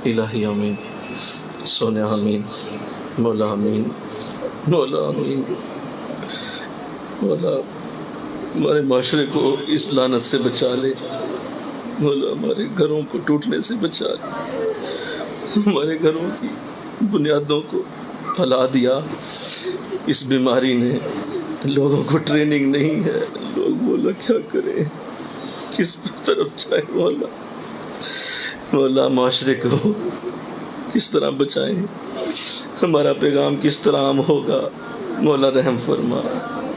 الہی آمین، سونے آمین، مولا آمین، مولا آمین۔ مولا ہمارے معاشرے کو اس لعنت سے بچا لے، مولا ہمارے گھروں کو ٹوٹنے سے بچا لے، ہمارے گھروں کی بنیادوں کو پھیلا دیا اس بیماری نے، لوگوں کو ٹریننگ نہیں ہے، لوگ مولا کیا کریں، کس طرف جائیں مولا، مولا معاشرے کو کس طرح بچائیں، ہمارا پیغام کس طرح عام ہوگا، مولا رحم فرما،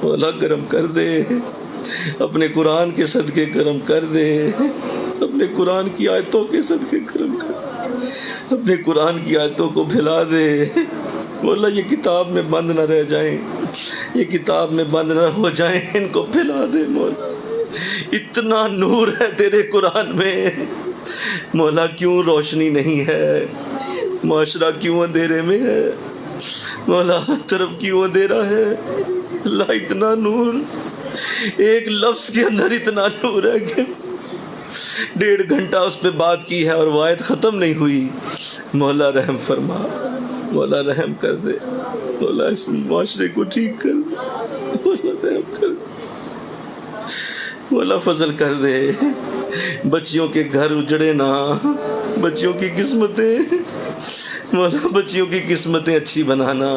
مولا کرم کر دے، اپنے قرآن کے صدقے کرم کر دے، اپنے قرآن کی آیتوں کے صدقے کرم کر دے، اپنے قرآن کی آیتوں کو پھیلا دے، مولا یہ کتاب میں بند نہ رہ جائیں، یہ کتاب میں بند نہ ہو جائیں، ان کو پھیلا دے مولا، اتنا نور ہے تیرے قرآن میں، مولا کیوں روشنی نہیں ہے، معاشرہ کیوں اندھیرے میں ہے، مولا ہر طرف کیوں اندھیرا ہے، اللہ اتنا نور، ایک لفظ کے اندر اتنا نور ہے کہ 1.5 گھنٹہ اس پہ بات کی ہے اور وہ آیت ختم نہیں ہوئی، مولا رحم فرما، مولا رحم کر دے، مولا اس معاشرے کو ٹھیک کر دے، مولا رحم کر دے، مولا فضل کر دے، بچیوں کے گھر اجڑے نہ، بچیوں کی قسمتیں، مولا بچیوں کی قسمتیں اچھی بنانا،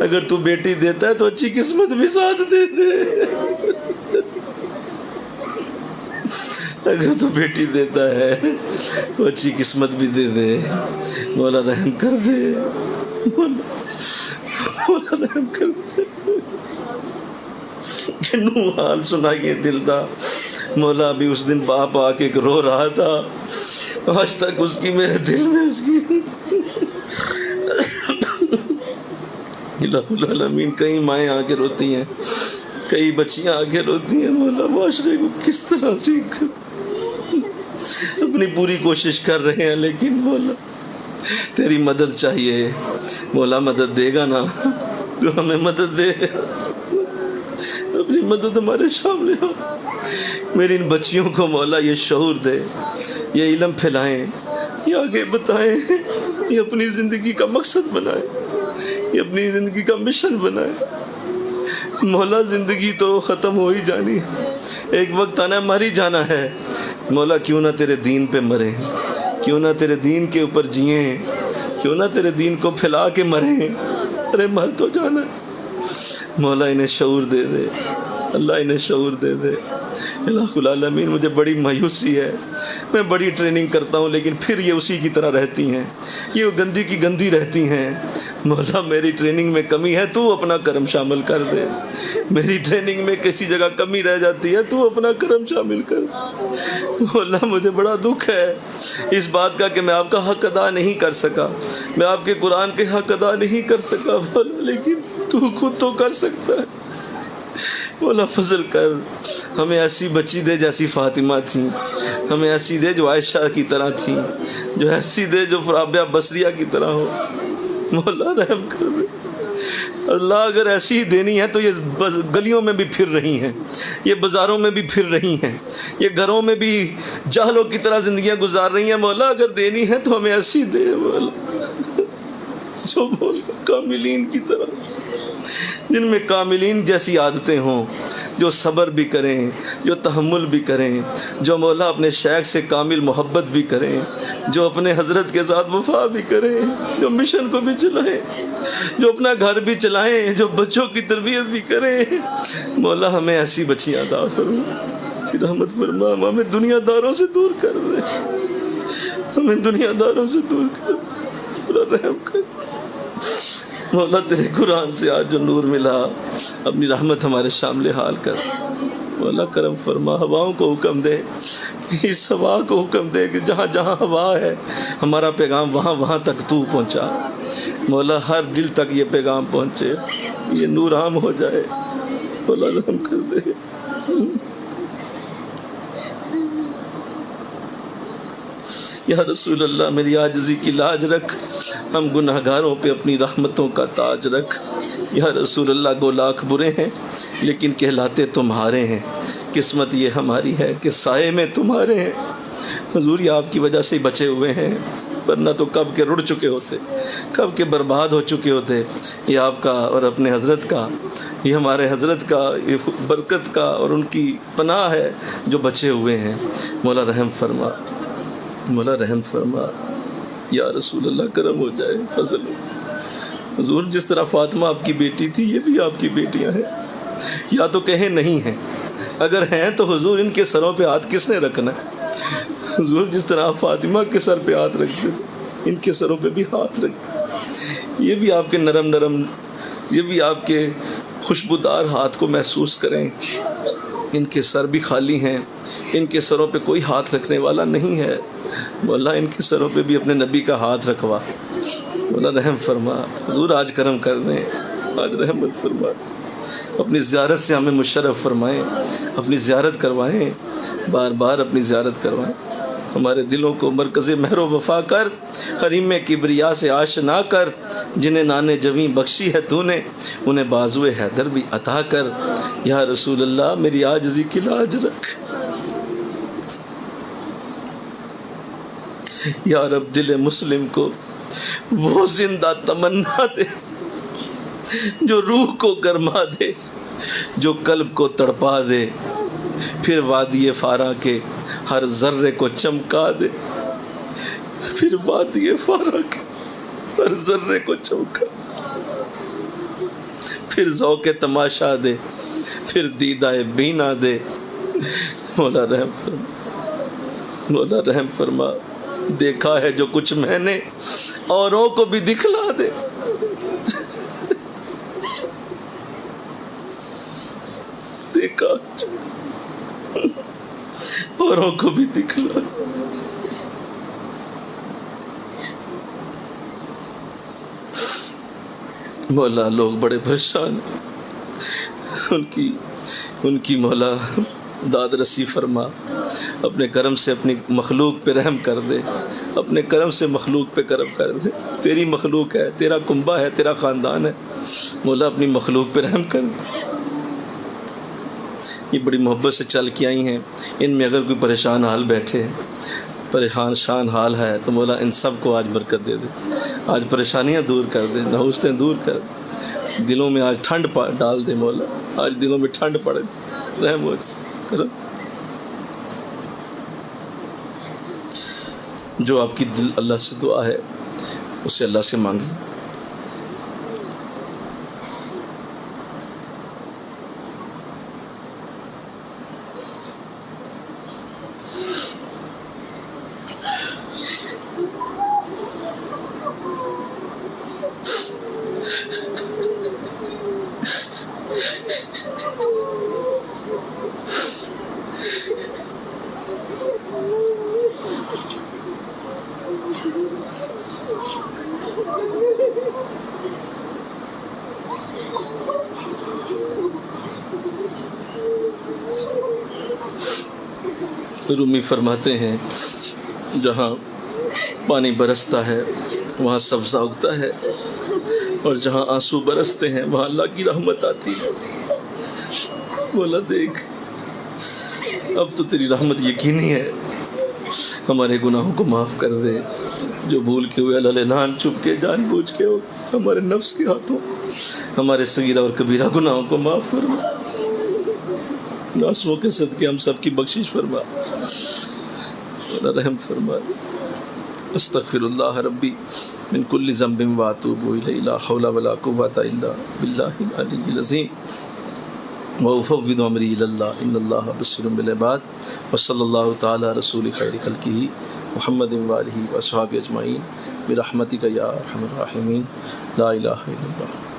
اگر تو بیٹی دیتا ہے تو اچھی قسمت بھی ساتھ دے دے، اگر تو بیٹی دیتا ہے تو اچھی قسمت بھی دے دے، مولا رحم کر دے، مولا رحم کر دے، کنو حال سنائیے دل دا، مولا ابھی اس دن باپ آ کے رو رہا تھا، آج تک اس کی میرے دل میں اس کی الہ العالمین، کئی مائیں آ کے روتی ہیں، کئی بچیاں آ کے روتی ہیں، مولا معاشرے کو کس طرح ٹھیک کر، اپنی پوری کوشش کر رہے ہیں لیکن مولا تیری مدد چاہیے، مولا مدد دے گا نا، تو ہمیں مدد دے، اپنی مدد ہمارے سامنے ہو، میری ان بچیوں کو مولا یہ شعور دے، یہ علم پھیلائیں، یہ آگے بتائیں، یہ اپنی زندگی کا مقصد بنائیں، یہ اپنی زندگی کا مشن بنائیں، مولا زندگی تو ختم ہو ہی جانی ہے، ایک وقت آنا مر ہی جانا ہے، مولا کیوں نہ تیرے دین پہ مریں، کیوں نہ تیرے دین کے اوپر جئیں، کیوں نہ تیرے دین کو پھیلا کے مریں، ارے مر تو جانا ہے، مولا انہیں شعور دے دے، اللہ انہیں شعور دے دے، الہ العالمین مجھے بڑی مایوسی ہے، میں بڑی ٹریننگ کرتا ہوں لیکن پھر یہ اسی کی طرح رہتی ہیں، یہ گندی کی گندی رہتی ہیں، مولا میری ٹریننگ میں کمی ہے تو اپنا کرم شامل کر دے، میری ٹریننگ میں کسی جگہ کمی رہ جاتی ہے تو اپنا کرم شامل کر دے، مولا مجھے بڑا دکھ ہے اس بات کا کہ میں آپ کا حق ادا نہیں کر سکا، میں آپ کے قرآن کے حق ادا نہیں کر سکا مولا، لیکن تو خود تو کر سکتا ہے، مولا فضل کر، ہمیں ایسی بچی دے جیسی فاطمہ تھیں، ہمیں ایسی دے جو عائشہ کی طرح تھیں، جو ایسی دے جو رابعہ بصریہ کی طرح ہو، مولا رحم کر دے، اللہ اگر ایسی ہی دینی ہے تو یہ گلیوں میں بھی پھر رہی ہیں، یہ بازاروں میں بھی پھر رہی ہیں، یہ گھروں میں بھی جاہلوں کی طرح زندگیاں گزار رہی ہیں، مولا اگر دینی ہے تو ہمیں ایسی دے مولا، جو مولا کاملین کی طرح، جن میں کاملین جیسی عادتیں ہوں، جو صبر بھی کریں، جو تحمل بھی کریں، جو مولا اپنے شیخ سے کامل محبت بھی کریں، جو اپنے حضرت کے ساتھ وفا بھی کریں، جو مشن کو بھی چلائیں، جو اپنا گھر بھی چلائیں، جو بچوں کی تربیت بھی کریں، مولا ہمیں ایسی بچیاں عطا فرما، رحمت فرما، ہمیں دنیا داروں سے دور کر دے، ہمیں دنیا داروں سے دور کر دے، رحم کر، مولا تیرے قرآن سے آج جو نور ملا، اپنی رحمت ہمارے شامل حال کر، مولا کرم فرما، ہواؤں کو حکم دے، اس ہوا کو حکم دے کہ جہاں جہاں ہوا ہے ہمارا پیغام وہاں وہاں تک تو پہنچا، مولا ہر دل تک یہ پیغام پہنچے، یہ نور عام ہو جائے، مولا رحم کر دے، یا رسول اللہ میری عاجزی کی لاج رکھ، ہم گناہگاروں پہ اپنی رحمتوں کا تاج رکھ، یا رسول اللہ گو لاکھ برے ہیں لیکن کہلاتے تمہارے ہیں، قسمت یہ ہماری ہے کہ سائے میں تمہارے ہیں، حضور یہ آپ کی وجہ سے ہی بچے ہوئے ہیں، ورنہ تو کب کے رڑ چکے ہوتے، کب کے برباد ہو چکے ہوتے۔ یہ آپ کا اور اپنے حضرت کا، یہ ہمارے حضرت کا، یہ برکت کا اور ان کی پناہ ہے جو بچے ہوئے ہیں۔ مولا رحم فرما، مولا رحم فرما، یا رسول اللہ کرم ہو جائے، فضل ہو۔ حضور جس طرح فاطمہ آپ کی بیٹی تھی، یہ بھی آپ کی بیٹیاں ہیں، یا تو کہیں نہیں ہیں، اگر ہیں تو حضور ان کے سروں پہ ہاتھ کس نے رکھنا ہے؟ حضور جس طرح آپ فاطمہ کے سر پہ ہاتھ رکھتے تھے، ان کے سروں پہ بھی ہاتھ رکھتے، یہ بھی آپ کے نرم نرم، یہ بھی آپ کے خوشبودار ہاتھ کو محسوس کریں۔ ان کے سر بھی خالی ہیں، ان کے سروں پہ کوئی ہاتھ رکھنے والا نہیں ہے۔ مولا ان کے سروں پہ بھی اپنے نبی کا ہاتھ رکھوا، مولا رحم فرما۔ حضور آج کرم کر دیں، آج رحمت فرما، اپنی زیارت سے ہمیں مشرف فرمائیں، اپنی زیارت کروائیں، بار بار اپنی زیارت کروائیں۔ ہمارے دلوں کو مرکز مہر و وفا کر، حریم کبریا سے آشنا کر، جنہیں نان جویں بخشی ہے تو نے، انہیں بازوئے حیدر بھی عطا کر۔ یا رسول اللہ میری عاجزی کی لاج رکھ، یا رب دل مسلم کو وہ زندہ تمنا دے جو روح کو گرما دے، جو قلب کو تڑپا دے، پھر وادی فارا کے ہر ذرے کو چمکا دے، پھر وادی فارا کے ہر ذرے کو چمکا، پھر ذوق تماشا دے، پھر دیدہ بینا دے۔ مولا رحم فرما، مولا رحم فرما، دیکھا ہے جو کچھ میں نے، اوروں کو بھی دکھلا دے۔ دیکھا اوروں کو بھی دکھلا دے۔ مولا لوگ بڑے پریشان ہیں، ان کی مولا داد رسی فرما، اپنے کرم سے اپنی مخلوق پہ رحم کر دے، اپنے کرم سے مخلوق پہ کرم کر دے۔ تیری مخلوق ہے، تیرا کنبہ ہے، تیرا خاندان ہے، مولا اپنی مخلوق پہ رحم کر دے۔ یہ بڑی محبت سے چل کے آئی ہیں، ان میں اگر کوئی پریشان حال بیٹھے ہیں، پریشان شان حال ہے، تو مولا ان سب کو آج برکت دے دے، آج پریشانیاں دور کر دے، نحوستیں دور کر دے، دلوں میں آج ٹھنڈ ڈال دے مولا، آج دلوں میں ٹھنڈ پڑے، رحم ہو کرو۔ جو آپ کی دل اللہ سے دعا ہے اسے اللہ سے مانگیں۔ رومی فرماتے ہیں جہاں پانی برستا ہے وہاں سبزہ اگتا ہے، اور جہاں آنسو برستے ہیں وہاں اللہ کی رحمت آتی ہے۔ مولا دیکھ اب تو تیری رحمت یقینی ہے، ہمارے گناہوں کو معاف کر دے، جو بھول کے ہوئے اعلان چھپ کے جان بوجھ کے ہو ہمارے نفس کے ہاتھوں، ہمارے صغیرہ اور کبیرہ گناہوں کو معاف فرما، ناسوں کے صدقے ہم سب کی بخشش فرما، رحم فرما۔ استغفر اللہ ربی من کل ذنب واتوب الیہ، لا حول ولا قوۃ الا باللہ العلی العظیم، وافوض امری الی اللہ ان اللہ بصیر بالعباد، وصلی اللہ تعالی رسول خیر خلقہ محمد وآلہ واصحابہ اجمعین برحمتک یا ارحم الراحمین، لا الہ الا اللہ۔